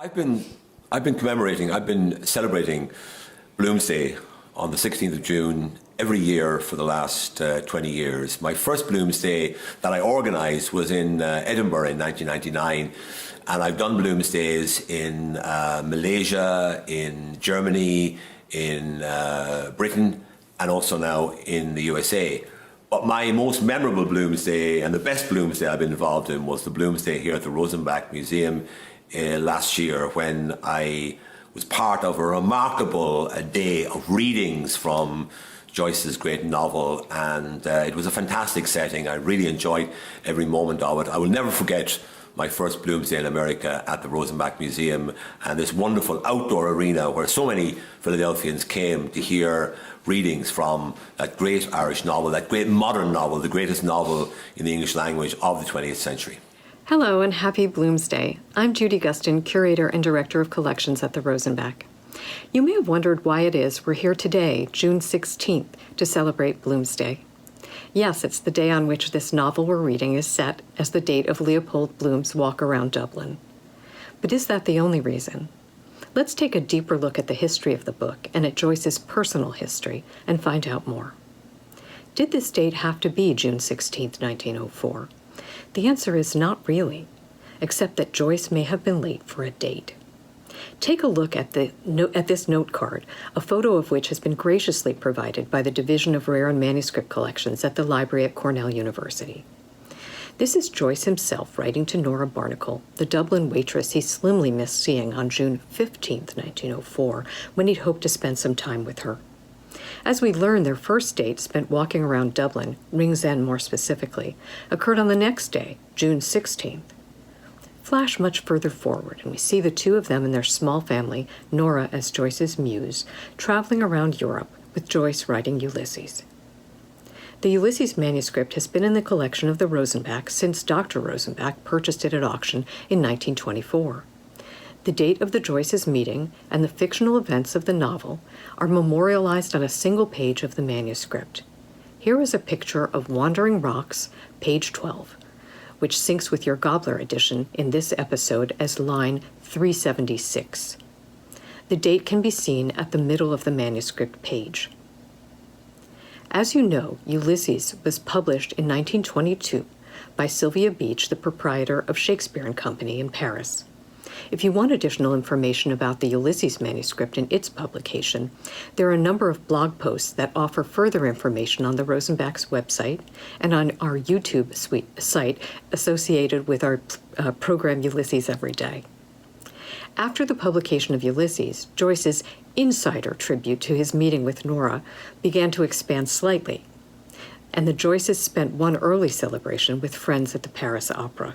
I've been I've been celebrating Bloomsday on the 16th of June every year for the last 20 years. My first Bloomsday that I organised was in Edinburgh in 1999, and I've done Bloomsdays in Malaysia, in Germany, in Britain, and also now in the USA. But my most memorable Bloomsday and the best Bloomsday I've been involved in was the Bloomsday here at the Rosenbach Museum last year, when I was part of a remarkable day of readings from Joyce's great novel, and it was a fantastic setting. I really enjoyed every moment of it. I will never forget my first Bloomsday in America at the Rosenbach Museum, and this wonderful outdoor arena where so many Philadelphians came to hear readings from that great Irish novel, that great modern novel, the greatest novel in the English language of the 20th century. Hello and happy Bloomsday. I'm Judy Guston, Curator and Director of Collections at the Rosenbach. You may have wondered why it is we're here today, June 16th, to celebrate Bloomsday. Yes, it's the day on which this novel we're reading is set as the date of Leopold Bloom's walk around Dublin. But is that the only reason? Let's take a deeper look at the history of the book and at Joyce's personal history and find out more. Did this date have to be June 16th, 1904? The answer is not really, except that Joyce may have been late for a date. Take a look at this note card, a photo of which has been graciously provided by the Division of Rare and Manuscript Collections at the library at Cornell University. This is Joyce himself writing to Nora Barnacle, the Dublin waitress he slimly missed seeing on June 15th, 1904, when he'd hoped to spend some time with her. As we learn, their first date, spent walking around Dublin, Rings End more specifically, occurred on the next day, June 16th. Flash much further forward, and we see the two of them and their small family, Nora as Joyce's muse, traveling around Europe, with Joyce writing Ulysses. The Ulysses manuscript has been in the collection of the Rosenbach since Dr. Rosenbach purchased it at auction in 1924. The date of the Joyce's meeting and the fictional events of the novel are memorialized on a single page of the manuscript. Here is a picture of Wandering Rocks, page 12, which syncs with your Gobler edition in this episode as line 376. The date can be seen at the middle of the manuscript page. As you know, Ulysses was published in 1922 by Sylvia Beach, the proprietor of Shakespeare & Company in Paris. If you want additional information about the Ulysses manuscript and its publication, there are a number of blog posts that offer further information on the Rosenbach's website and on our YouTube site associated with our program Ulysses Every Day. After the publication of Ulysses, Joyce's insider tribute to his meeting with Nora began to expand slightly, and the Joyces spent one early celebration with friends at the Paris Opera.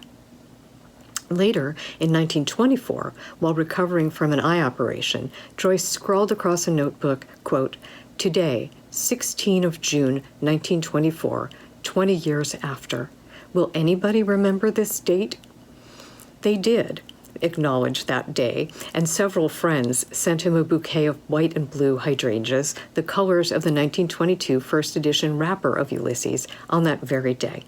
Later, in 1924, while recovering from an eye operation, Joyce scrawled across a notebook, quote, "Today, 16 of June, 1924, 20 years after. Will anybody remember this date?" They did acknowledge that day, and several friends sent him a bouquet of white and blue hydrangeas, the colors of the 1922 first edition wrapper of Ulysses, on that very day.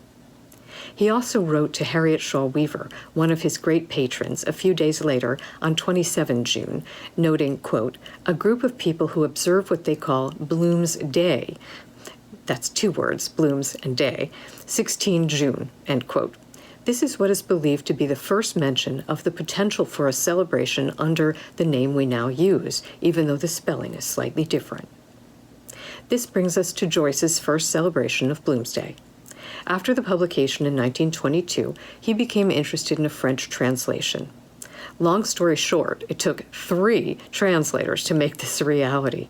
He also wrote to Harriet Shaw Weaver, one of his great patrons, a few days later on 27 June, noting, quote, "A group of people who observe what they call Bloomsday," that's two words, Blooms and Day, 16 June, end quote. This is what is believed to be the first mention of the potential for a celebration under the name we now use, even though the spelling is slightly different. This brings us to Joyce's first celebration of Bloomsday. After the publication in 1922, he became interested in a French translation. Long story short, it took 3 translators to make this a reality.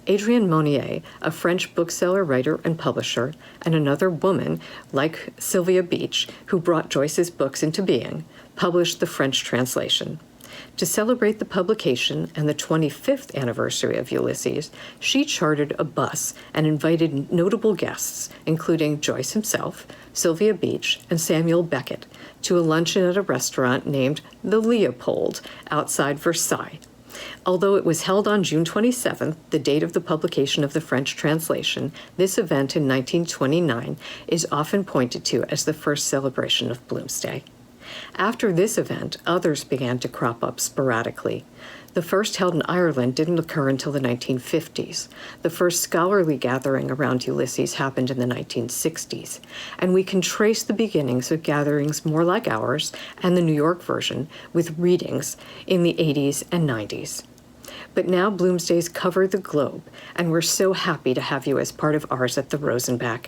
Adrienne Monnier, a French bookseller, writer, and publisher, and another woman, like Sylvia Beach, who brought Joyce's books into being, published the French translation. To celebrate the publication and the 25th anniversary of Ulysses, she chartered a bus and invited notable guests, including Joyce himself, Sylvia Beach, and Samuel Beckett, to a luncheon at a restaurant named the Leopold outside Versailles. Although it was held on June 27th, the date of the publication of the French translation, this event in 1929 is often pointed to as the first celebration of Bloomsday. After this event, others began to crop up sporadically. The first held in Ireland didn't occur until the 1950s. The first scholarly gathering around Ulysses happened in the 1960s. And we can trace the beginnings of gatherings more like ours and the New York version with readings in the 80s and 90s. But now Bloomsday's covered the globe, and we're so happy to have you as part of ours at the Rosenbach.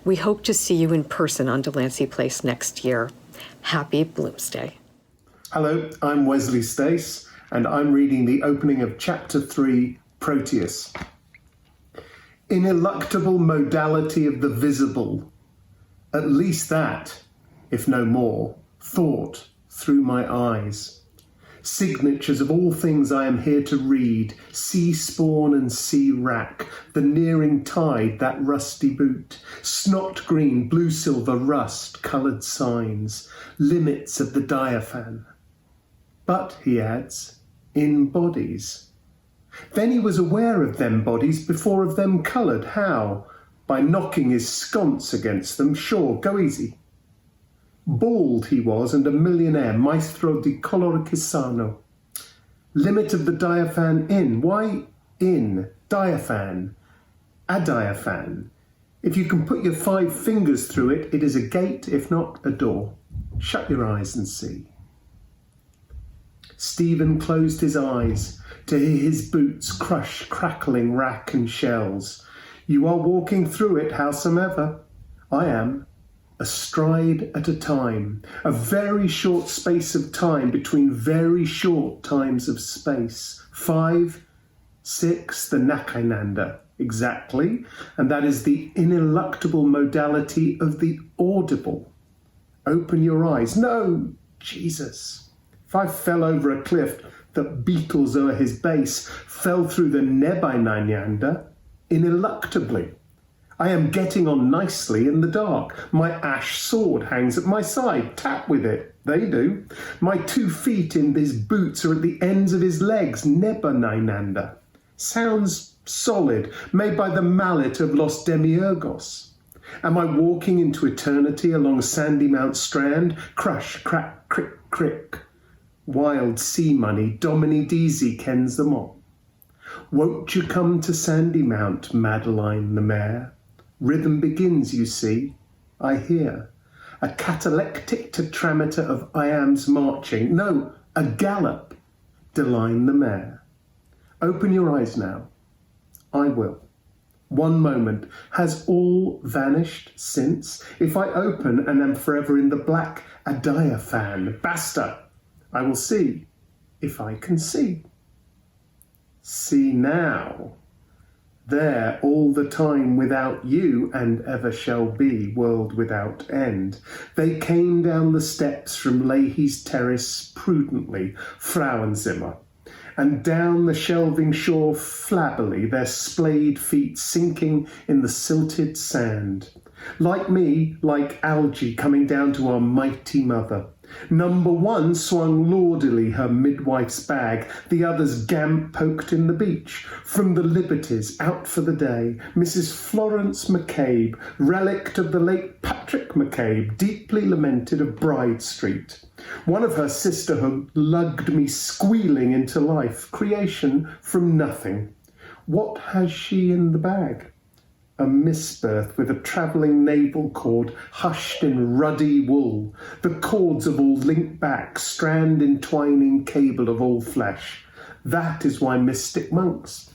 We hope to see you in person on Delancey Place next year. Happy Bloomsday. Hello, I'm Wesley Stace, and I'm reading the opening of Chapter 3, Proteus. Ineluctable modality of the visible, at least that, if no more, thought through my eyes. Signatures of all things I am here to read, sea spawn and sea wrack, the nearing tide, that rusty boot, snot green, blue silver, rust, coloured signs, limits of the diaphan. But, he adds, in bodies. Then he was aware of them bodies before of them coloured. How? By knocking his sconce against them. Sure, go easy. Bald he was, and a millionaire, maestro di color Chisano. Limit of the diaphan in. Why in? Diaphan. A diaphan. If you can put your 5 fingers through it, it is a gate, if not a door. Shut your eyes and see. Stephen closed his eyes to hear his boots crush crackling wrack and shells. You are walking through it, howsomever. I am. A stride at a time, a very short space of time between very short times of space. 5, 6, the Nakainanda, exactly, and that is the ineluctable modality of the audible. Open your eyes. No, Jesus. If I fell over a cliff that beetles o'er his base, fell through the Nebainanyanda, ineluctably. I am getting on nicely in the dark. My ash sword hangs at my side. Tap with it. They do. My 2 feet in these boots are at the ends of his legs. Nebainanyanda. Sounds solid, made by the mallet of Los Demiurgos. Am I walking into eternity along Sandy Mount Strand? Crush, crack, crick, crick. Wild sea money, Domini Deasy kens them all. Won't you come to Sandy Mount, Madeline the mare? Rhythm begins, you see, I hear. A catalectic tetrameter of iambs marching. No, a gallop. Deline the mare. Open your eyes now. I will. One moment. Has all vanished since? If I open and am forever in the black, a diaphan. Basta. I will see, if I can see. See now. There all the time without you, and ever shall be, world without end. They came down the steps from Leahy's terrace prudently, Frauenzimmer, and down the shelving shore flabbily, their splayed feet sinking in the silted sand. Like me, like algae coming down to our mighty mother. Number 1 swung lordily her midwife's bag, the others gamp poked in the beach. From the Liberties, out for the day, Mrs. Florence McCabe, relict of the late Patrick McCabe, deeply lamented of Bride Street. One of her sisterhood lugged me squealing into life, creation from nothing. What has she in the bag? A misbirth with a travelling navel cord hushed in ruddy wool, the cords of all linked back, strand entwining cable of all flesh. That is why mystic monks.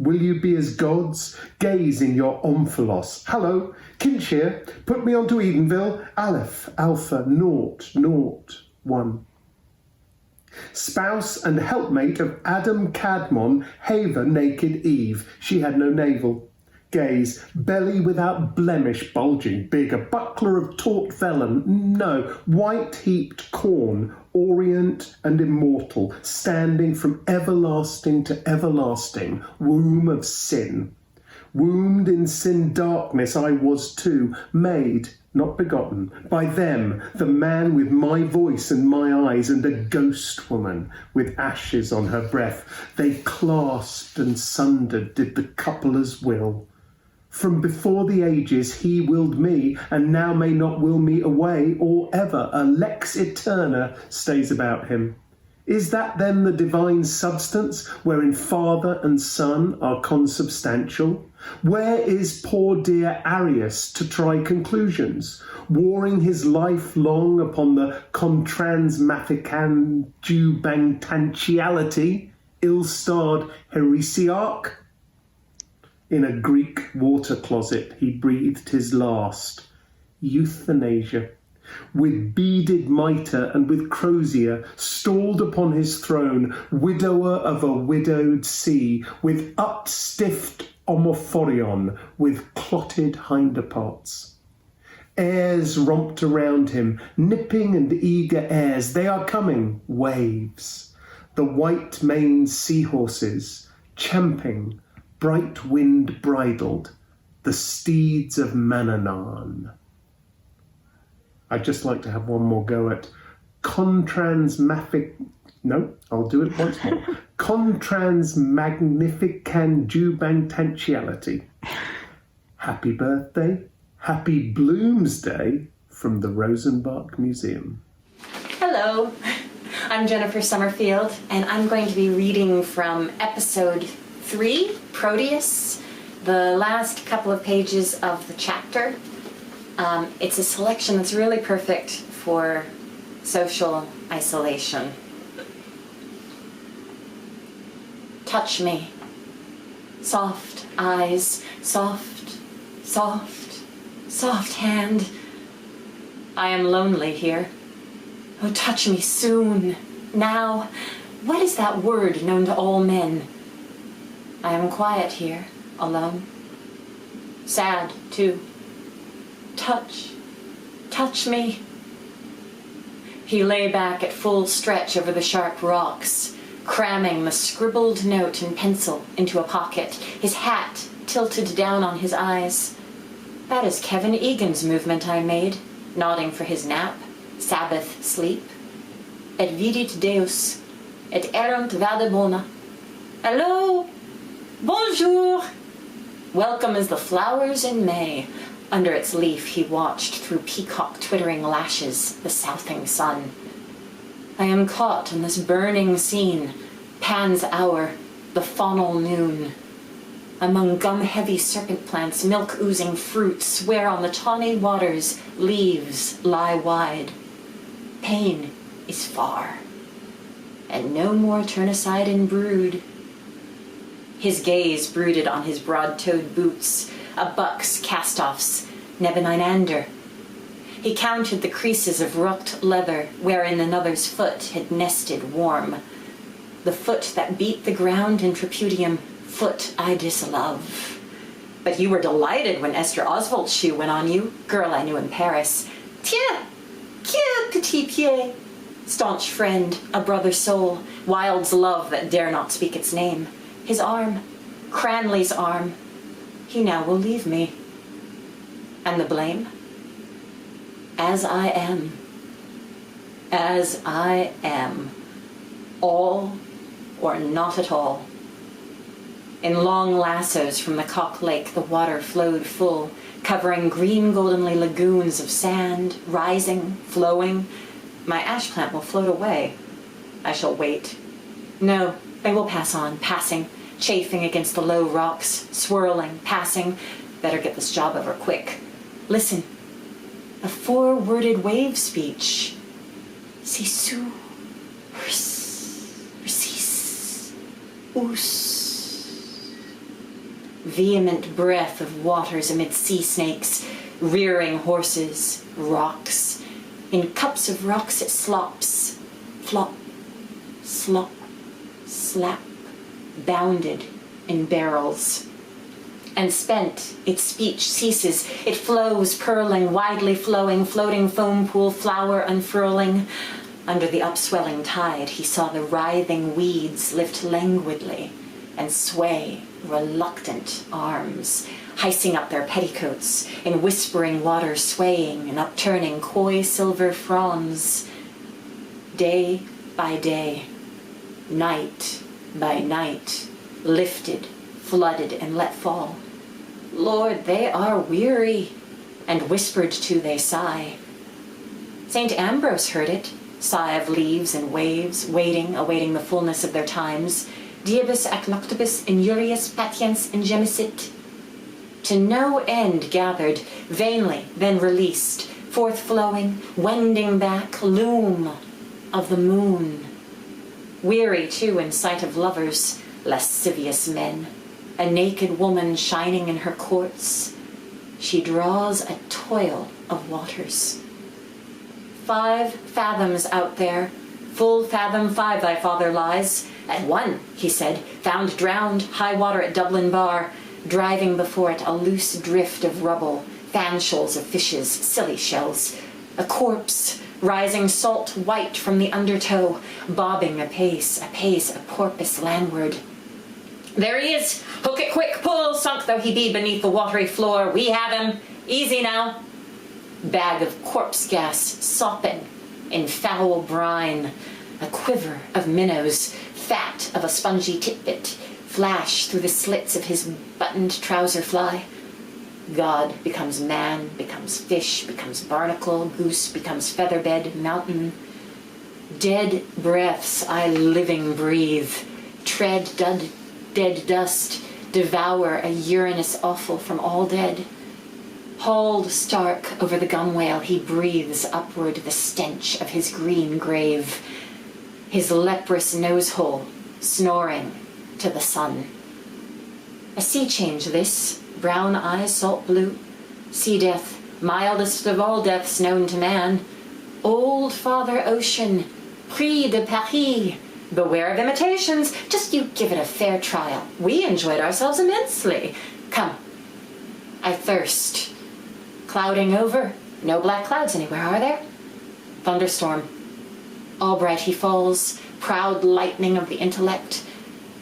Will you be as gods? Gaze in your omphalos. Hello, Kinshire, put me on to Edenville. Aleph, Alpha, naught, 1. Spouse and helpmate of Adam Cadmon, Haver, naked Eve. She had no navel. Gaze, belly without blemish, bulging big, a buckler of taut vellum, no, white heaped corn, orient and immortal, standing from everlasting to everlasting, womb of sin. Wombed in sin darkness I was too, made, not begotten, by them, the man with my voice and my eyes, and a ghost woman with ashes on her breath. They clasped and sundered, did the coupler's will. From before the ages he willed me, and now may not will me away, or ever a lex eterna stays about him. Is that then the divine substance, wherein Father and Son are consubstantial? Where is poor dear Arius to try conclusions, warring his life long upon the contransmaficanjubangtantiality, ill-starred heresiarch? In a Greek water closet he breathed his last, euthanasia. With beaded mitre and with crozier, stalled upon his throne, widower of a widowed sea, with upstiffed omophorion, with clotted hinderparts. Airs romped around him, nipping and eager airs, they are coming, waves. The white-maned seahorses, champing, bright wind bridled, the steeds of Manannan. I'd just like to have one more go at No, I'll do it once more. Contransmagnificandubangtantiality. Happy birthday, happy Bloomsday from the Rosenbach Museum. Hello, I'm Jennifer Summerfield, and I'm going to be reading from episode 3, Proteus, the last couple of pages of the chapter. It's a selection that's really perfect for social isolation. Touch me. Soft eyes, soft, soft, soft hand. I am lonely here. Oh, touch me soon. Now. What is that word known to all men? I am quiet here, alone. Sad, too. Touch me. He lay back at full stretch over the sharp rocks, cramming the scribbled note in pencil into a pocket, his hat tilted down on his eyes. That is Kevin Egan's movement I made, nodding for his nap, Sabbath sleep. Et vidit Deus, et erunt vade bona. Hello! Bonjour! Welcome as the flowers in May. Under its leaf he watched through peacock twittering lashes the southing sun. I am caught in this burning scene, Pan's hour, the faunal noon. Among gum-heavy serpent plants, milk-oozing fruits, where on the tawny waters leaves lie wide. Pain is far, and no more turn aside and brood. His gaze brooded on his broad-toed boots, a buck's cast-offs, Nebeneinander. He counted the creases of rucked leather wherein another's foot had nested warm. The foot that beat the ground in tripudium, foot I dislove. But you were delighted when Esther Oswald's shoe went on you, girl I knew in Paris. Tiens, que petit pied. Staunch friend, a brother soul, Wilde's love that dare not speak its name. His arm, Cranley's arm. He now will leave me. And the blame? As I am. As I am. All or not at all. In long lassos from the Cock Lake the water flowed full, covering green goldenly lagoons of sand, rising, flowing. My ash plant will float away. I shall wait. No, they will pass on, passing, chafing against the low rocks, swirling, passing. Better get this job over quick. Listen. A four-worded wave speech. Sisu, rsis, us. Vehement breath of waters amid sea snakes, rearing horses, rocks. In cups of rocks it slops, flop, slop, slap, bounded in barrels. And spent, its speech ceases, it flows, purling, widely flowing, floating foam pool, flower unfurling. Under the upswelling tide, he saw the writhing weeds lift languidly and sway reluctant arms, hicing up their petticoats, in whispering water swaying and upturning coy silver fronds. Day by day, night by night, lifted, flooded, and let fall. Lord, they are weary, and whispered to they sigh. St. Ambrose heard it, sigh of leaves and waves, awaiting the fullness of their times. Diebus ac noctibus injurius patiens ingemisit. To no end gathered, vainly then released, forth flowing, wending back, loom of the moon. Weary too in sight of lovers, lascivious men, a naked woman shining in her courts, she draws a toil of waters. 5 fathoms out there, full fathom 5 thy father lies. At 1, he said, found drowned, high water at Dublin bar, driving before it a loose drift of rubble, fan shoals of fishes, silly shells, a corpse rising salt white from the undertow, bobbing apace, a porpoise landward. There he is! Hook it quick, pull! Sunk though he be beneath the watery floor, we have him! Easy now! Bag of corpse gas sopping in foul brine, a quiver of minnows, fat of a spongy titbit, flash through the slits of his buttoned trouser fly. God becomes man, becomes fish, becomes barnacle, goose becomes featherbed, mountain. Dead breaths I living breathe, tread dead dust, devour a urinous offal from all dead. Hauled stark over the gunwale, he breathes upward the stench of his green grave, his leprous nose-hole snoring to the sun. A sea change this, brown eyes salt blue, sea death, mildest of all deaths known to man. Old Father Ocean, Prix de Paris, beware of imitations, just you give it a fair trial. We enjoyed ourselves immensely. Come, I thirst. Clouding over, no black clouds anywhere, are there? Thunderstorm. All bright he falls, proud lightning of the intellect.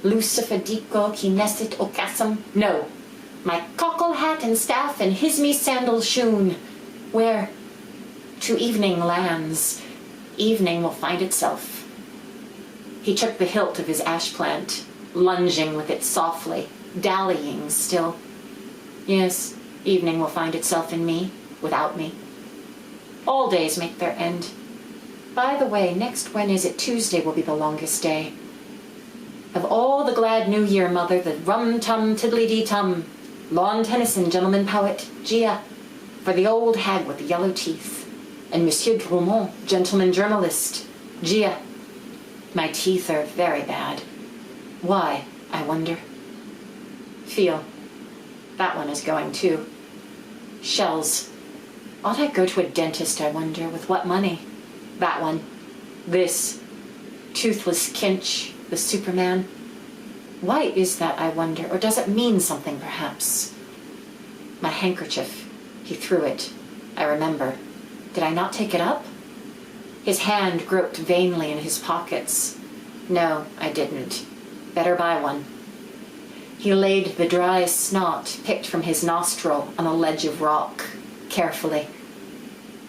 Lucifedico qui nescit ocassum. No, my cockle hat and staff and hisme sandal shoon. Where? To evening lands. Evening will find itself. He took the hilt of his ash plant, lunging with it softly, dallying still. Yes, evening will find itself in me, without me. All days make their end. By the way, next when is it? Tuesday will be the longest day. Of all the glad New Year, mother, the rum-tum tiddly-dee-tum. Lon Tennyson, gentleman poet, Gia, for the old hag with the yellow teeth. And Monsieur Drummond, gentleman journalist, Gia. My teeth are very bad. Why, I wonder? Feel. That one is going too. Shells. Ought I go to a dentist, I wonder? With what money? That one. This. Toothless Kinch, the Superman. Why is that, I wonder? Or does it mean something, perhaps? My handkerchief. He threw it. I remember. Did I not take it up? His hand groped vainly in his pockets. No, I didn't. Better buy one. He laid the dry snot picked from his nostril on a ledge of rock, carefully.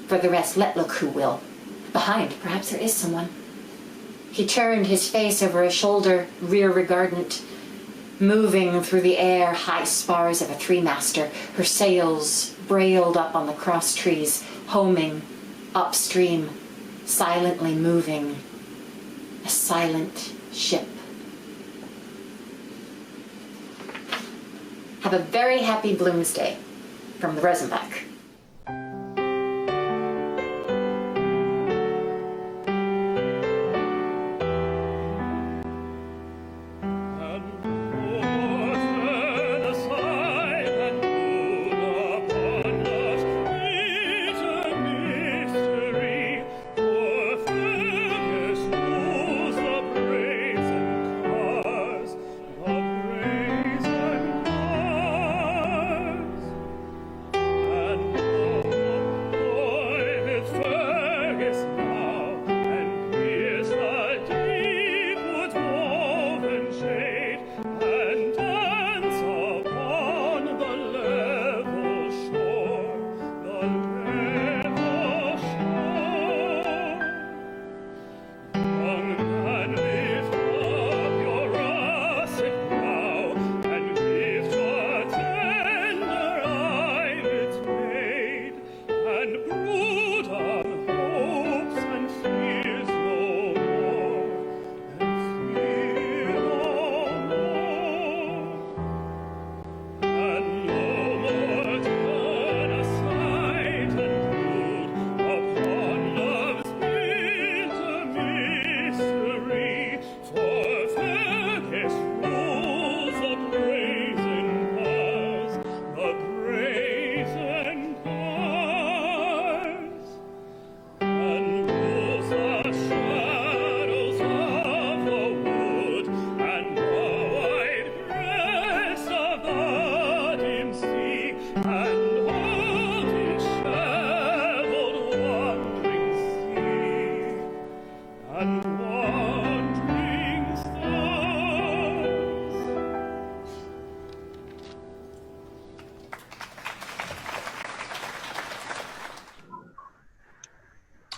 For the rest, let look who will. Behind, perhaps there is someone. He turned his face over a shoulder, rear-regardant, moving through the air high spars of a three-master, her sails brailed up on the cross trees, homing upstream, silently moving, a silent ship. Have a very happy Bloomsday from the Rosenbach. And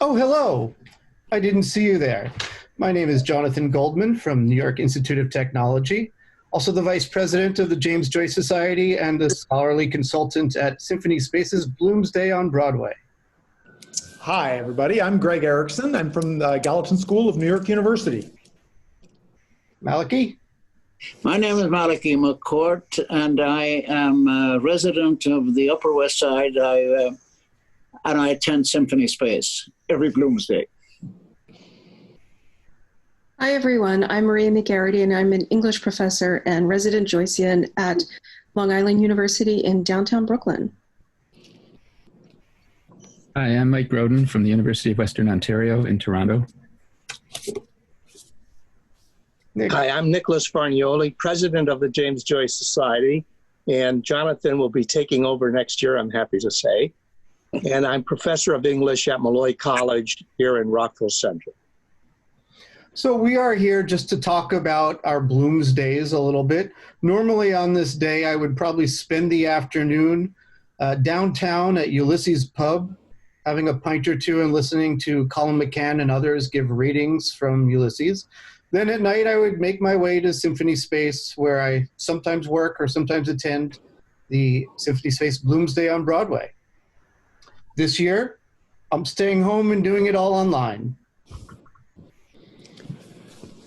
Oh, hello. I didn't see you there. My name is Jonathan Goldman from New York Institute of Technology, also the Vice President of the James Joyce Society and a scholarly consultant at Symphony Space's Bloomsday on Broadway. Hi, everybody. I'm Greg Erickson. I'm from the Gallatin School of New York University. Malachy? My name is Malachy McCourt, and I am a resident of the Upper West Side, and I attend Symphony Space every Bloomsday. Hi, everyone. I'm Maria McGarrity, and I'm an English professor and resident Joycean at Long Island University in downtown Brooklyn. Hi, I'm Mike Groden from the University of Western Ontario in Toronto. Hi, I'm Nicholas Fargnoli, president of the James Joyce Society, and Jonathan will be taking over next year, I'm happy to say. And I'm professor of English at Malloy College here in Rockville Central. So we are here just to talk about our Bloomsdays a little bit. Normally on this day, I would probably spend the afternoon downtown at Ulysses Pub, having a pint or two and listening to Colin McCann and others give readings from Ulysses. Then at night, I would make my way to Symphony Space, where I sometimes work or sometimes attend the Symphony Space Bloomsday on Broadway. This year, I'm staying home and doing it all online.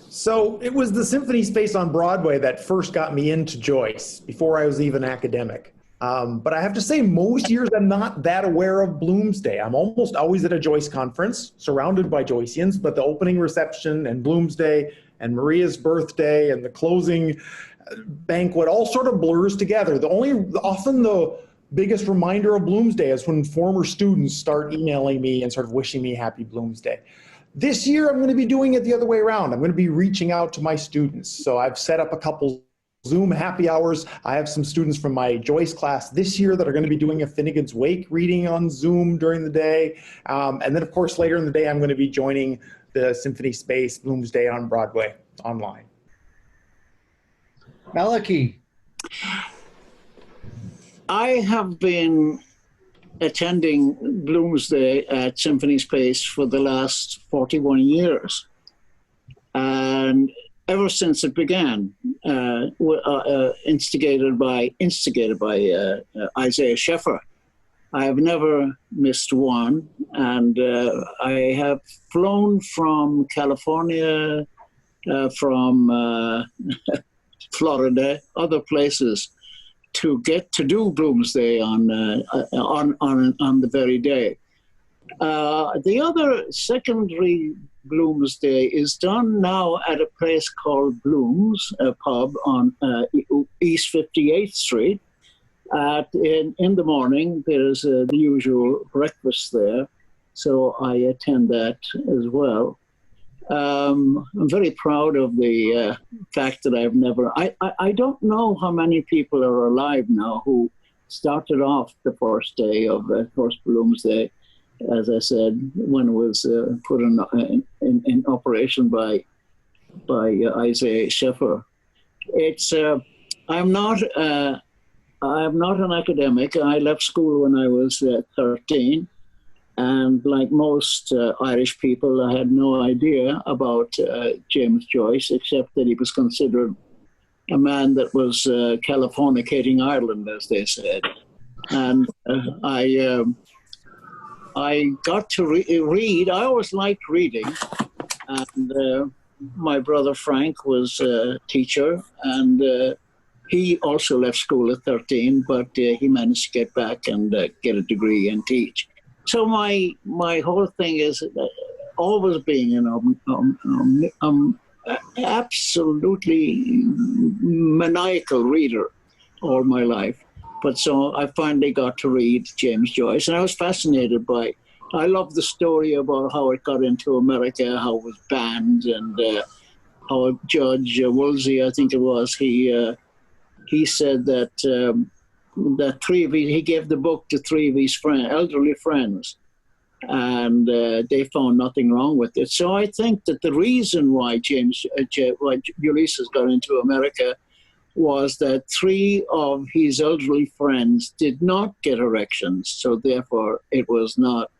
So it was the Symphony Space on Broadway that first got me into Joyce before I was even academic. But I have to say, most years I'm not that aware of Bloomsday. I'm almost always at a Joyce conference, surrounded by Joyceans, but the opening reception and Bloomsday and Maria's birthday and the closing banquet all sort of blurs together. Often the biggest reminder of Bloomsday is when former students start emailing me and sort of wishing me happy Bloomsday. This year, I'm going to be doing it the other way around. I'm going to be reaching out to my students. So I've set up a couple Zoom happy hours. I have some students from my Joyce class this year that are going to be doing a Finnegan's Wake reading on Zoom during the day. And then, of course, later in the day, I'm going to be joining the Symphony Space Bloomsday on Broadway online. Malachy. I have been attending Bloomsday at Symphony Space for the last 41 years. And ever since it began, instigated by Isaiah Sheffer, I have never missed one. And I have flown from California, from Florida, other places, to get to do Bloomsday on the very day. The other secondary Bloomsday is done now at a place called Bloom's, a pub on East 58th Street. In the morning, there's the usual breakfast there, so I attend that as well. I'm very proud of the fact that I don't know how many people are alive now who started off the first day of first Bloomsday, as I said, when it was put in operation by Isaiah Sheffer. I'm not an academic. I left school when I was 13. And like most Irish people, I had no idea about James Joyce, except that he was considered a man that was Californicating Ireland, as they said. And I got to read. I always liked reading. And my brother Frank was a teacher, and he also left school at 13, but he managed to get back and get a degree and teach. So my whole thing is always being an absolutely maniacal reader all my life. But so I finally got to read James Joyce, and I was fascinated by. I love the story about how it got into America, how it was banned, and how Judge Woolsey, I think it was, he said that. That he gave the book to three of his elderly friends, and they found nothing wrong with it. So I think that the reason why why Ulysses got into America was that three of his elderly friends did not get erections, so therefore it was not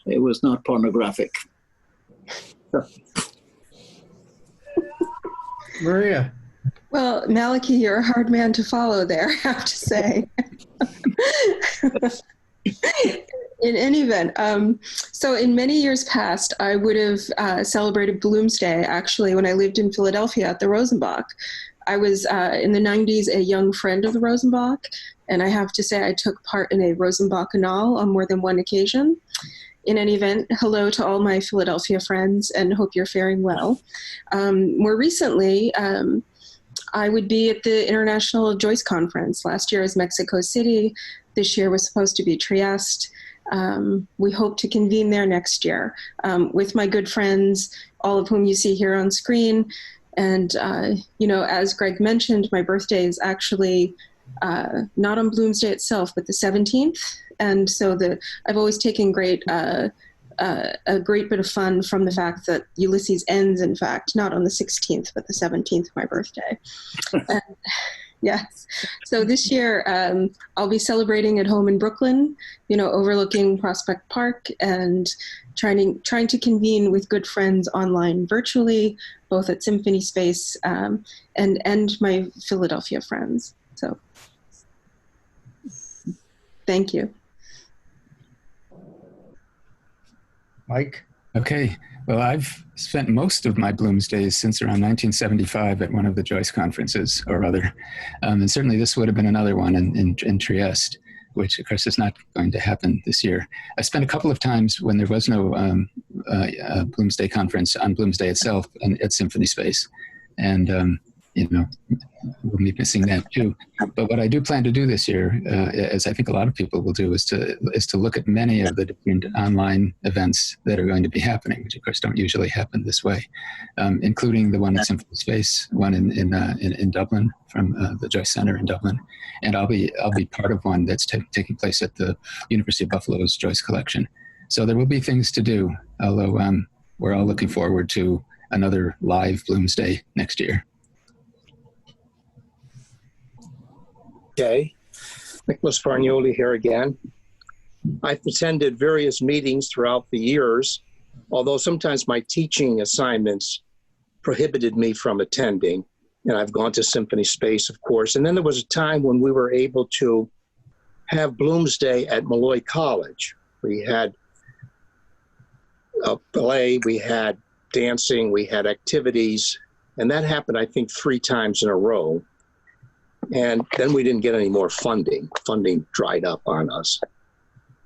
it was not pornographic. Maria. Well, Malachy, you're a hard man to follow there, I have to say. In any event, so in many years past, I would have celebrated Bloomsday, actually, when I lived in Philadelphia at the Rosenbach. I was, in the 90s, a young friend of the Rosenbach, and I have to say I took part in a Rosenbach-Annale on more than one occasion. In any event, hello to all my Philadelphia friends, and hope you're faring well. More recently, I would be at the International Joyce Conference. Last year was Mexico City. This year was supposed to be Trieste. We hope to convene there next year with my good friends, all of whom you see here on screen. And, as Greg mentioned, my birthday is actually not on Bloomsday itself, but the 17th. And so I've always taken a great bit of fun from the fact that Ulysses ends, in fact, not on the 16th, but the 17th, my birthday. And, yes. So this year, I'll be celebrating at home in Brooklyn, overlooking Prospect Park, and trying to convene with good friends online virtually, both at Symphony Space and my Philadelphia friends. So thank you. Mike? Okay. Well, I've spent most of my Bloomsdays since around 1975 at one of the Joyce conferences or other. And certainly this would have been another one in Trieste, which of course is not going to happen this year. I spent a couple of times when there was no Bloomsday conference on Bloomsday itself and at Symphony Space. And, we'll be missing that too. But what I do plan to do this year, as I think a lot of people will do, is to look at many of the different online events that are going to be happening, which of course don't usually happen this way, including the one at Symphony Space, one in Dublin from the Joyce Center in Dublin, and I'll be part of one that's taking place at the University of Buffalo's Joyce Collection. So there will be things to do, although we're all looking forward to another live Bloomsday next year. Okay, Nicholas Fargnoli here again. I've attended various meetings throughout the years, although sometimes my teaching assignments prohibited me from attending. And I've gone to Symphony Space, of course. And then there was a time when we were able to have Bloomsday at Malloy College. We had a play, we had dancing, we had activities, and that happened, I think, 3 times in a row. And then we didn't get any more funding. Funding dried up on us.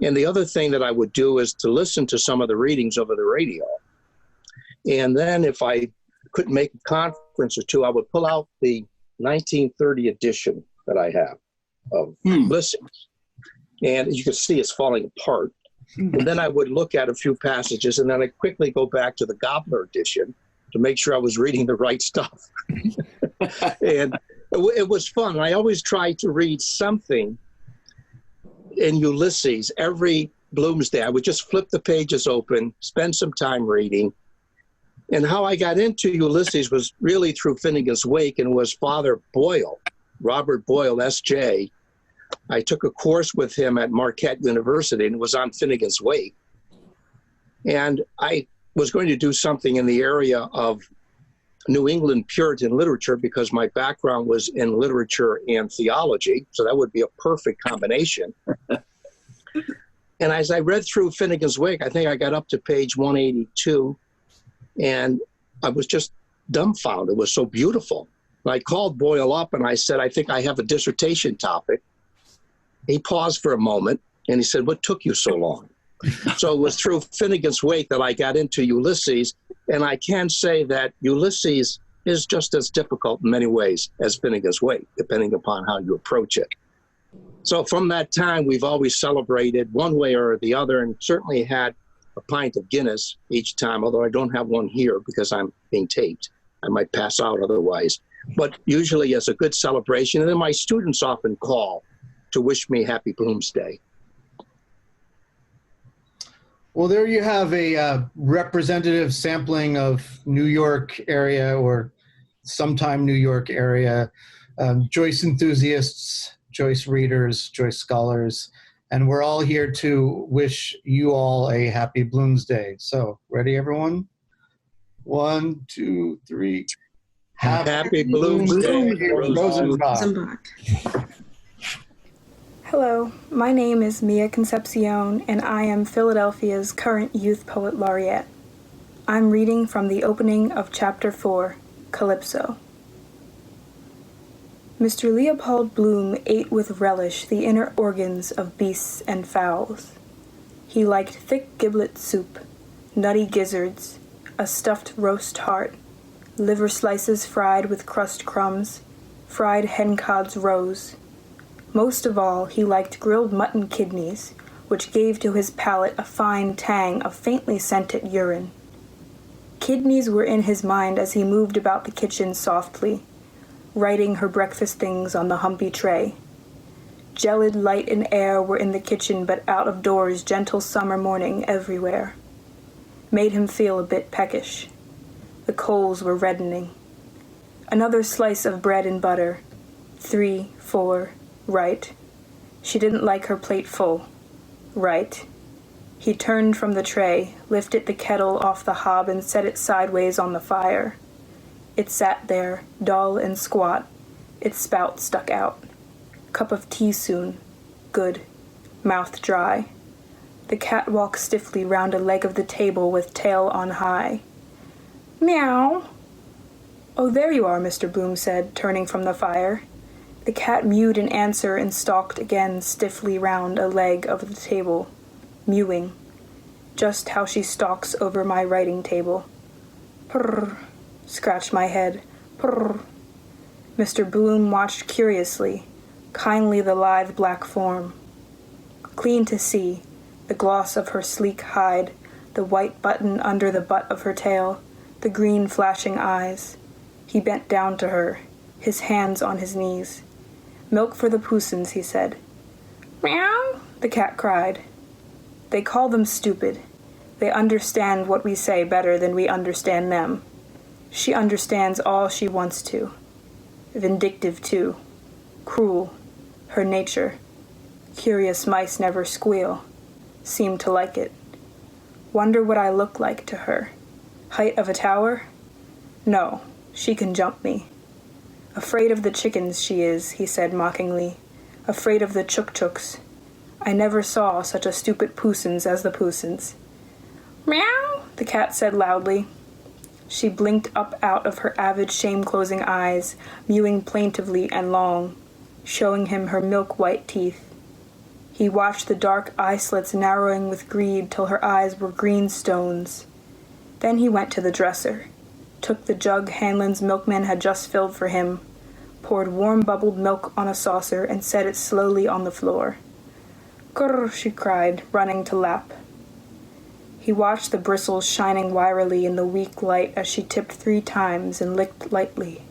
And the other thing that I would do is to listen to some of the readings over the radio. And then if I couldn't make a conference or two, I would pull out the 1930 edition that I have of listings. And as you can see, it's falling apart. And then I would look at a few passages, and then I'd quickly go back to the Gobbler edition to make sure I was reading the right stuff. And it was fun. I always tried to read something in Ulysses every Bloomsday. I would just flip the pages open, spend some time reading. And how I got into Ulysses was really through Finnegan's Wake, and was Father Boyle, Robert Boyle, S.J. I took a course with him at Marquette University, and it was on Finnegan's Wake. And I was going to do something in the area of New England Puritan literature because my background was in literature and theology, so that would be a perfect combination. And as I read through Finnegan's Wake, I think I got up to page 182, and I was just dumbfounded. It was so beautiful. And I called Boyle up and I said, I think I have a dissertation topic. He paused for a moment and he said, what took you so long? So it was through Finnegan's Wake that I got into Ulysses, and I can say that Ulysses is just as difficult in many ways as Finnegan's Wake, depending upon how you approach it. So from that time, we've always celebrated one way or the other, and certainly had a pint of Guinness each time, although I don't have one here because I'm being taped. I might pass out otherwise. But usually as a good celebration, and then my students often call to wish me happy Bloomsday. Well, there you have a representative sampling of New York area, or sometime New York area, Joyce enthusiasts, Joyce readers, Joyce scholars, and we're all here to wish you all a happy Bloomsday. So, ready, everyone? 1, 2, 3. Happy Bloomsday, Rosenbach. Rosenbach. Hello, my name is Mia Concepcion, and I am Philadelphia's current Youth Poet Laureate. I'm reading from the opening of Chapter 4, Calypso. Mr. Leopold Bloom ate with relish the inner organs of beasts and fowls. He liked thick giblet soup, nutty gizzards, a stuffed roast heart, liver slices fried with crust crumbs, fried hencods roes. Most of all, he liked grilled mutton kidneys, which gave to his palate a fine tang of faintly scented urine. Kidneys were in his mind as he moved about the kitchen softly, writing her breakfast things on the humpy tray. Gelid light and air were in the kitchen, but out of doors gentle summer morning everywhere. Made him feel a bit peckish. The coals were reddening. Another slice of bread and butter. 3, 4, right. She didn't like her plate full. Right. He turned from the tray, lifted the kettle off the hob and set it sideways on the fire. It sat there, dull and squat. Its spout stuck out. Cup of tea soon. Good. Mouth dry. The cat walked stiffly round a leg of the table with tail on high. Meow. Oh, there you are, Mr. Bloom said, turning from the fire. The cat mewed in answer and stalked again stiffly round a leg of the table, mewing, just how she stalks over my writing table. Purr, scratched my head. Purr. Mr. Bloom watched curiously, kindly the lithe black form. Clean to see, the gloss of her sleek hide, the white button under the butt of her tail, the green flashing eyes. He bent down to her, his hands on his knees. Milk for the Poosins, he said. Meow, the cat cried. They call them stupid. They understand what we say better than we understand them. She understands all she wants to. Vindictive, too. Cruel. Her nature. Curious mice never squeal. Seem to like it. Wonder what I look like to her. Height of a tower? No, she can jump me. Afraid of the chickens she is, he said mockingly. Afraid of the chook-chooks. I never saw such a stupid Poosins as the Poosins. Meow, the cat said loudly. She blinked up out of her avid shame-closing eyes, mewing plaintively and long, showing him her milk-white teeth. He watched the dark eye-slits narrowing with greed till her eyes were green stones. Then he went to the dresser, took the jug Hanlon's milkman had just filled for him, poured warm bubbled milk on a saucer and set it slowly on the floor. Grrr, she cried, running to lap. He watched the bristles shining wirily in the weak light as she tipped 3 times and licked lightly.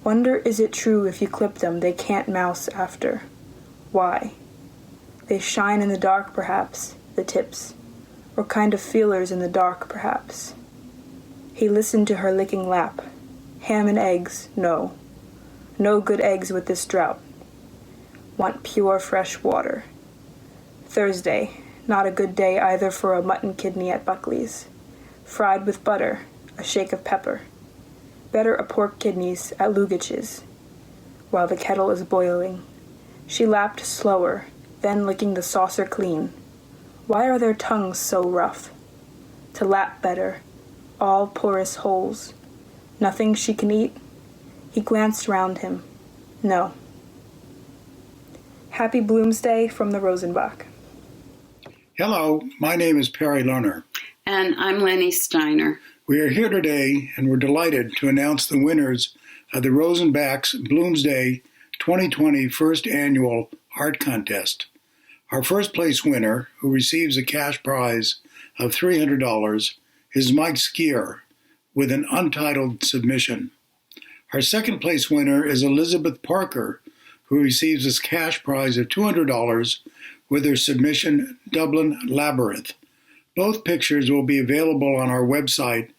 Wonder is it true if you clip them they can't mouse after. Why? They shine in the dark, perhaps, the tips, or kind of feelers in the dark, perhaps. He listened to her licking lap. Ham and eggs, no. No good eggs with this drought. Want pure fresh water. Thursday, not a good day either for a mutton kidney at Buckley's. Fried with butter, a shake of pepper. Better a pork kidneys at Lugich's. While the kettle is boiling. She lapped slower, then licking the saucer clean. Why are their tongues so rough? To lap better. All porous holes. Nothing she can eat? He glanced round him. No. Happy Bloomsday from the Rosenbach. Hello, my name is Perry Lerner. And I'm Lenny Steiner. We are here today and we're delighted to announce the winners of the Rosenbach's Bloomsday 2020 First Annual Art Contest. Our first place winner, who receives a cash prize of $300, is Mike Skier with an untitled submission. Our second place winner is Elizabeth Parker, who receives a cash prize of $200 with her submission, Dublin Labyrinth. Both pictures will be available on our website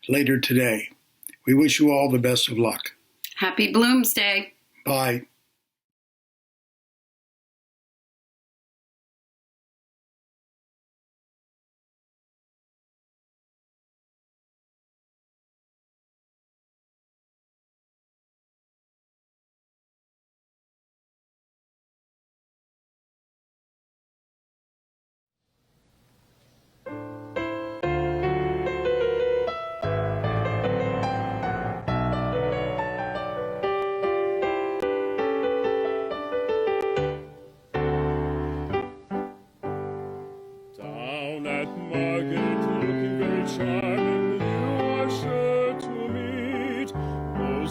later today. We wish you all the best of luck. Happy Bloomsday. Bye.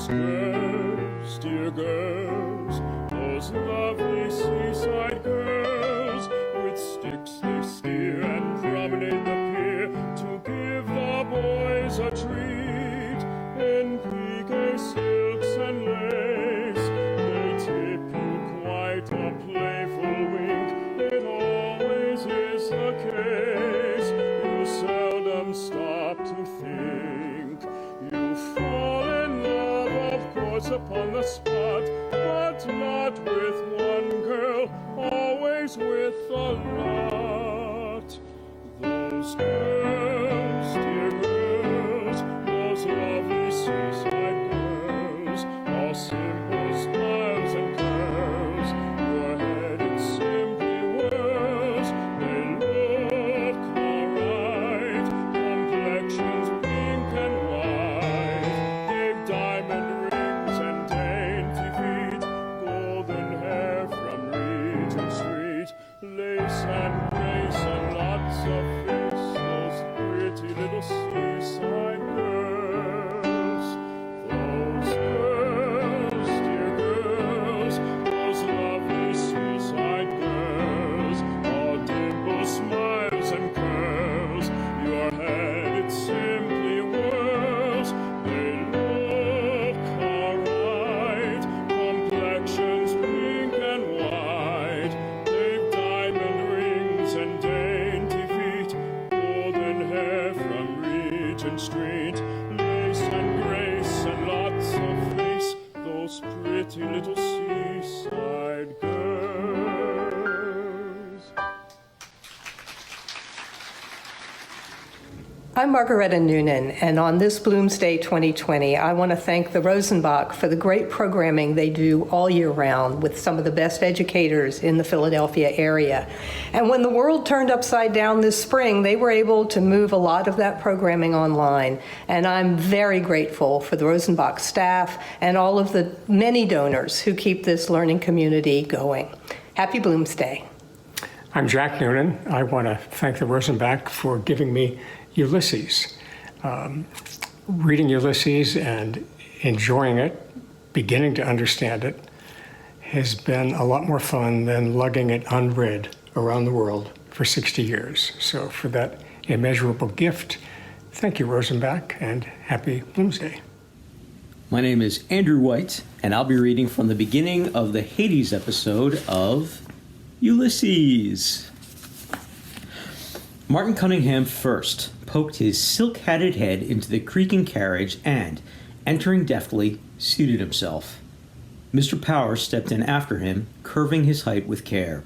girls, dear girls, those lovely seaside girls, with sticks they steer and promenade the pier to give the boys a treat. In piqué silks and lace, they tip you quite a playful wink. It always is the case. You seldom stop to think. You fall in love, of course, upon the spot, but not with one girl, always with the lot. Those girls, dear girls, those lovely seaside girls, all simple smiles and curls. Your head it simply whirls. They look alright, complexions pink and white. They've diamond rings and dainty feet, golden hair from Regent Street, lace and grace and lots of face, those pretty little seaside girls. Those girls, dear girls, those lovely seaside girls, all dimples, smiles, and curls. Your head it simply whirls. They look alright, complexions pink and white. They've diamond rings and dainty feet, golden hair from Regent Street, lace and grace and lots of face, those pretty little seaside girls. I'm Margaretta Noonan, and on this Bloomsday 2020, I want to thank the Rosenbach for the great programming they do all year round with some of the best educators in the Philadelphia area. And when the world turned upside down this spring, they were able to move a lot of that programming online. And I'm very grateful for the Rosenbach staff and all of the many donors who keep this learning community going. Happy Bloomsday. I'm Jack Noonan. I want to thank the Rosenbach for giving me Ulysses. Reading Ulysses and enjoying it, beginning to understand it, has been a lot more fun than lugging it unread around the world for 60 years. So for that immeasurable gift, thank you, Rosenbach, and happy Bloomsday. My name is Andrew White, and I'll be reading from the beginning of the Hades episode of Ulysses. Martin Cunningham first poked his silk-hatted head into the creaking carriage and, entering deftly, seated himself. Mr. Power stepped in after him, curving his height with care.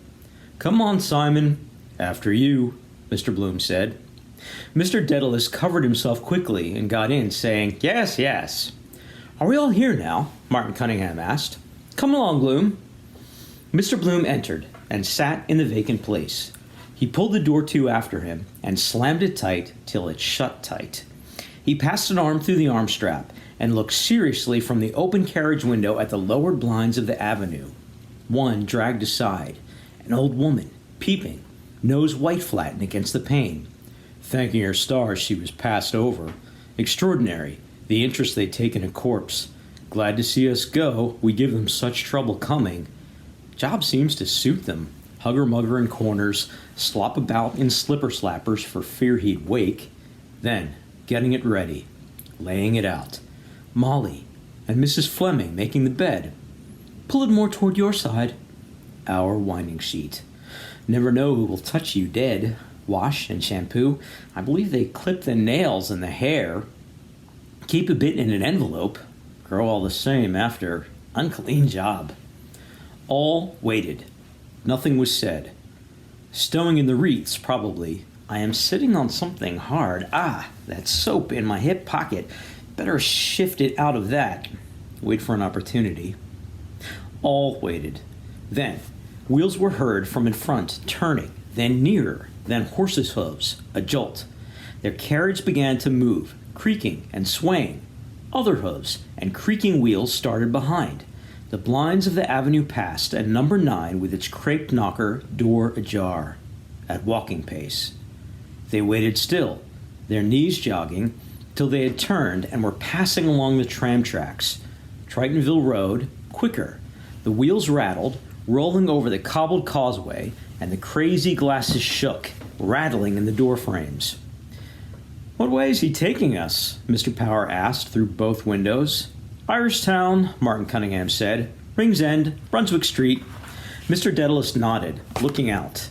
"Come on, Simon. After you," Mr. Bloom said. Mr. Daedalus covered himself quickly and got in, saying, "Yes, yes." "Are we all here now?" Martin Cunningham asked. "Come along, Bloom." Mr. Bloom entered and sat in the vacant place. He pulled the door to after him and slammed it tight till it shut tight. He passed an arm through the arm strap and looked seriously from the open carriage window at the lowered blinds of the avenue. One dragged aside, an old woman, peeping, nose white flattened against the pane. Thanking her stars she was passed over. Extraordinary, the interest they take in a corpse. Glad to see us go, we give them such trouble coming. Job seems to suit them. Hugger-mugger in corners, slop about in slipper-slappers for fear he'd wake. Then, getting it ready, laying it out. Molly and Mrs. Fleming making the bed. Pull it more toward your side. Our winding sheet. Never know who will touch you dead. Wash and shampoo. I believe they clip the nails and the hair. Keep a bit in an envelope. Grow all the same after. Unclean job. All waited. Nothing was said. Stowing in the wreaths, probably. I am sitting on something hard. Ah, that soap in my hip pocket. Better shift it out of that. Wait for an opportunity. All waited. Then, wheels were heard from in front, turning, then nearer, then horses' hooves, a jolt. Their carriage began to move, creaking and swaying. Other hooves and creaking wheels started behind. The blinds of the avenue passed, and number 9 with its craped knocker, door ajar, at walking pace. They waited still, their knees jogging, till they had turned and were passing along the tram tracks. Tritonville Road, quicker. The wheels rattled, rolling over the cobbled causeway, and the crazy glasses shook, rattling in the door frames. "What way is he taking us?" Mr. Power asked through both windows. "Irishtown," Martin Cunningham said. "Rings End, Brunswick Street." Mr. Dedalus nodded, looking out.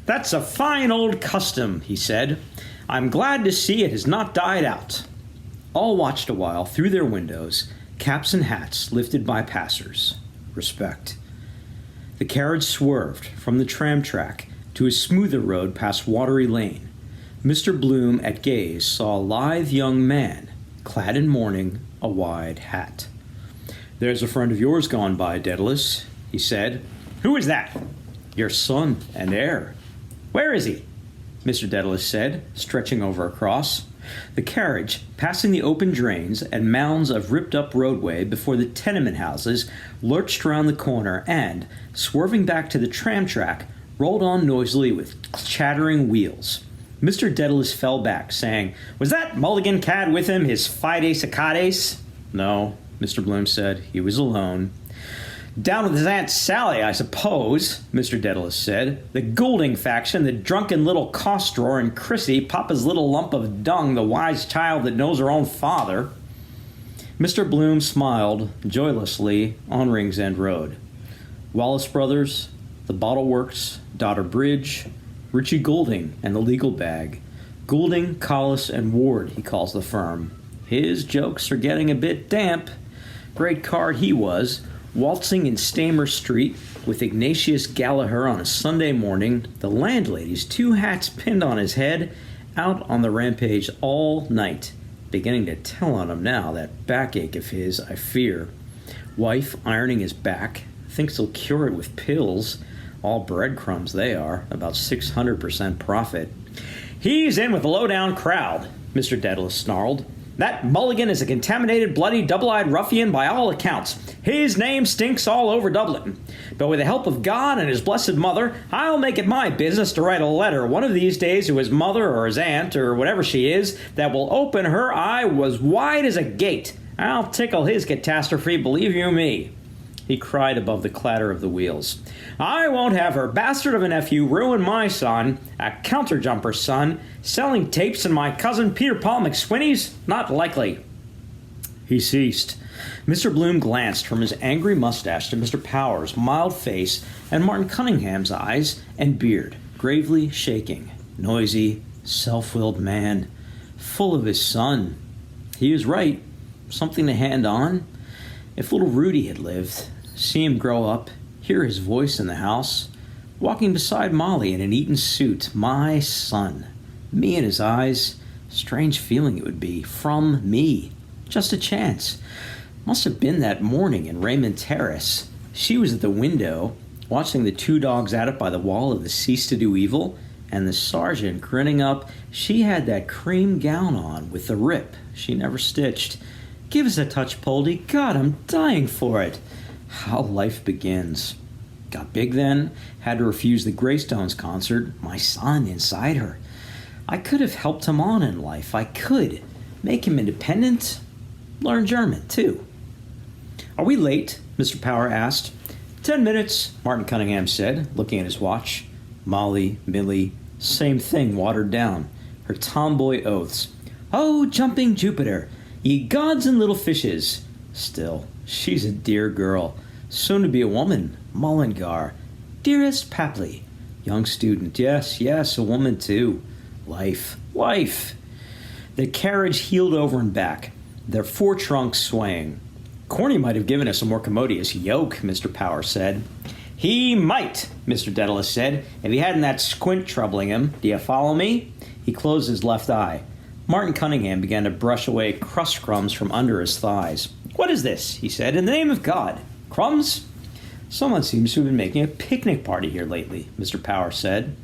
"That's a fine old custom," he said. "I'm glad to see it has not died out." All watched a while through their windows, caps and hats lifted by passers. Respect. The carriage swerved from the tram track to a smoother road past Watery Lane. Mr. Bloom at gaze saw a lithe young man, clad in mourning, a wide hat. "There's a friend of yours gone by, Dedalus," he said. "Who is that?" "Your son and heir." "Where is he?" Mr. Dedalus said, stretching over across. The carriage, passing the open drains and mounds of ripped-up roadway before the tenement houses, lurched round the corner and, swerving back to the tram track, rolled on noisily with chattering wheels. Mr. Dedalus fell back, saying, "Was that Mulligan cad with him, his fides acades?" "No," Mr. Bloom said. "He was alone." "Down with his Aunt Sally, I suppose," Mr. Dedalus said. "The Goulding faction, the drunken little costraw, and Chrissy, Papa's little lump of dung, the wise child that knows her own father." Mr. Bloom smiled joylessly on Rings End Road. Wallace Brothers, the Bottle Works, Dodder Bridge, Richie Goulding and the Legal Bag. Goulding, Collis, and Ward, he calls the firm. His jokes are getting a bit damp. Great card he was, waltzing in Stamer Street with Ignatius Gallagher on a Sunday morning, the landlady's 2 hats pinned on his head, out on the rampage all night. Beginning to tell on him now, that backache of his, I fear. Wife ironing his back, thinks he'll cure it with pills. All breadcrumbs they are, about 600% profit. "He's in with the low-down crowd," Mr. Dedalus snarled. "That Mulligan is a contaminated, bloody, double-eyed ruffian by all accounts. His name stinks all over Dublin. But with the help of God and his blessed mother, I'll make it my business to write a letter one of these days to his mother or his aunt or whatever she is that will open her eye as wide as a gate. I'll tickle his catastrophe, believe you me," he cried above the clatter of the wheels. "I won't have her bastard of a nephew ruin my son, a counter-jumper's son, selling tapes in my cousin Peter Paul McSweeney's? Not likely." He ceased. Mr. Bloom glanced from his angry mustache to Mr. Power's mild face and Martin Cunningham's eyes and beard, gravely shaking. Noisy, self-willed man, full of his son. He is right. Something to hand on. If little Rudy had lived, see him grow up, hear his voice in the house, walking beside Molly in an Eton suit, my son. Me in his eyes. Strange feeling it would be. From me. Just a chance. Must have been that morning in Raymond Terrace. She was at the window, watching the 2 dogs at it by the wall of the Cease to Do Evil, and the sergeant grinning up. She had that cream gown on with the rip she never stitched. "Give us a touch, Poldy. God, I'm dying for it." How life begins. Got big then, had to refuse the Greystones concert. My son inside her. I could have helped him on in life. I could. Make him independent. Learn German, too. "Are we late?" Mr. Power asked. 10 minutes, Martin Cunningham said, looking at his watch. Molly, Millie, same thing watered down. Her tomboy oaths. "Oh, jumping Jupiter, ye gods and little fishes." Still, she's a dear girl. Soon to be a woman. Mullingar. Dearest Papley. Young student. Yes, a woman too. Life. The carriage heeled over and back, their 4 trunks swaying. "Corny might have given us a more commodious yoke," Mr. Power said. "He might," Mr. Dedalus said, "if he hadn't that squint troubling him. Do you follow me?" He closed his left eye. Martin Cunningham began to brush away crust crumbs from under his thighs. "What is this?" he said. "In the name of God. Crumbs?" "Someone seems to have been making a picnic party here lately," Mr. Power said.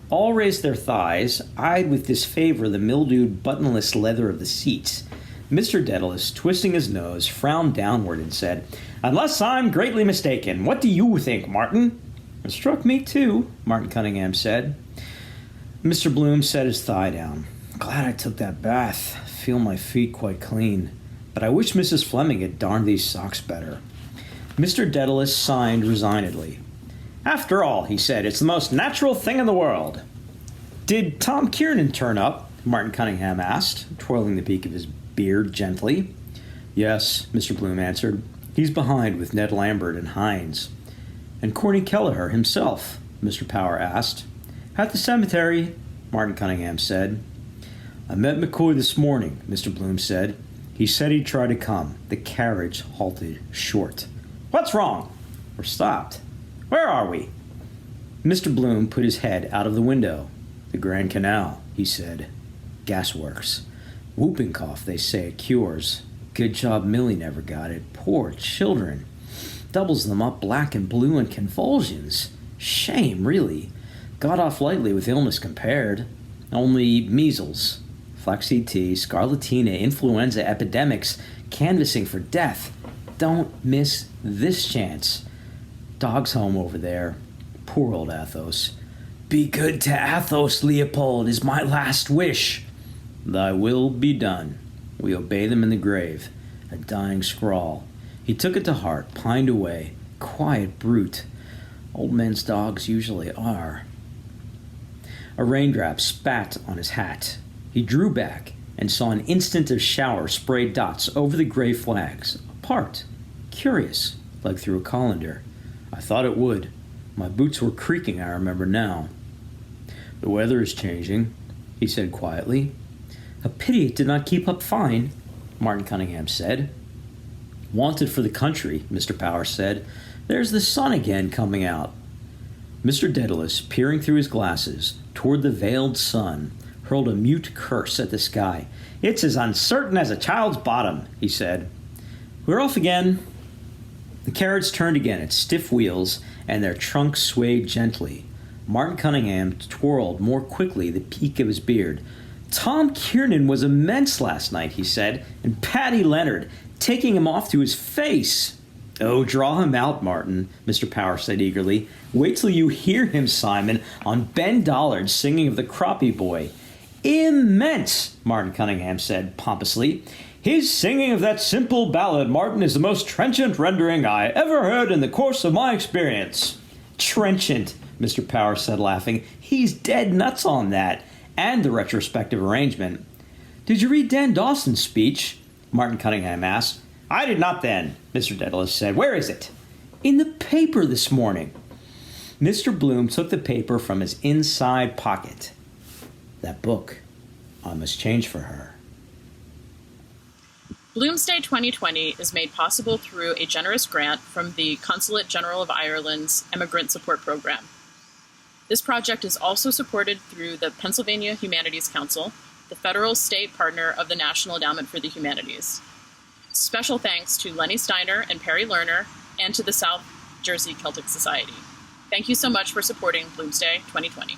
All raised their thighs, eyed with disfavor the mildewed, buttonless leather of the seats. Mr. Dedalus, twisting his nose, frowned downward and said, "Unless I'm greatly mistaken, what do you think, Martin?" "It struck me too," Martin Cunningham said. Mr. Bloom set his thigh down. "Glad I took that bath. Feel my feet quite clean. but I wish Mrs. Fleming had darned these socks better. Mr. Daedalus signed resignedly. After all, he said, it's the most natural thing in the world. Did Tom Kiernan turn up? Martin Cunningham asked, twirling the peak of his beard gently. Yes, Mr. Bloom answered. He's behind with Ned Lambert and Hines. And Corny Kelleher himself? Mr. Power asked. At the cemetery, Martin Cunningham said. I met McCoy this morning, Mr. Bloom said. He said he'd try to come. The carriage halted short. What's wrong? We're stopped. Where are we? Mr. Bloom put his head out of the window. The Grand Canal, he said. Gasworks. Whooping cough, they say it cures. Good job Millie never got it. Poor children. Doubles them up black and blue in convulsions. Shame, really. Got off lightly with illness compared. Only measles, flaxseed tea, scarlatina, influenza epidemics, canvassing for death. Don't miss this chance. Dog's home over there. Poor old Athos. Be good to Athos, Leopold, is my last wish. Thy will be done. We obey them in the grave. A dying scrawl. He took it to heart, pined away. Quiet brute. Old men's dogs usually are. A raindrop spat on his hat. He drew back and saw an instant of shower spray dots over the gray flags, apart. Curious, like through a colander. I thought it would. My boots were creaking, I remember now. The weather is changing, he said quietly. A pity it did not keep up fine, Martin Cunningham said. Wanted for the country, Mr. Power said. There's the sun again coming out. Mr. Daedalus, peering through his glasses toward the veiled sun, hurled a mute curse at the sky. It's as uncertain as a child's bottom, he said. We're off again. The carriage turned again its stiff wheels, and their trunks swayed gently. Martin Cunningham twirled more quickly the peak of his beard. Tom Kiernan was immense last night, he said, and Paddy Leonard, taking him off to his face. Oh, draw him out, Martin, Mr. Power said eagerly. Wait till you hear him, Simon, on Ben Dollard singing of the Crappie Boy. Immense, Martin Cunningham said pompously. His singing of that simple ballad, Martin, is the most trenchant rendering I ever heard in the course of my experience. Trenchant, Mr. Power said, laughing. He's dead nuts on that, and the retrospective arrangement. Did you read Dan Dawson's speech? Martin Cunningham asked. I did not then, Mr. Daedalus said. Where is it? In the paper this morning. Mr. Bloom took the paper from his inside pocket. That book, I must change for her. Bloomsday 2020 is made possible through a generous grant from the Consulate General of Ireland's Immigrant Support Program. This project is also supported through the Pennsylvania Humanities Council, the federal state partner of the National Endowment for the Humanities. Special thanks to Lenny Steiner and Perry Lerner, and to the South Jersey Celtic Society. Thank you so much for supporting Bloomsday 2020.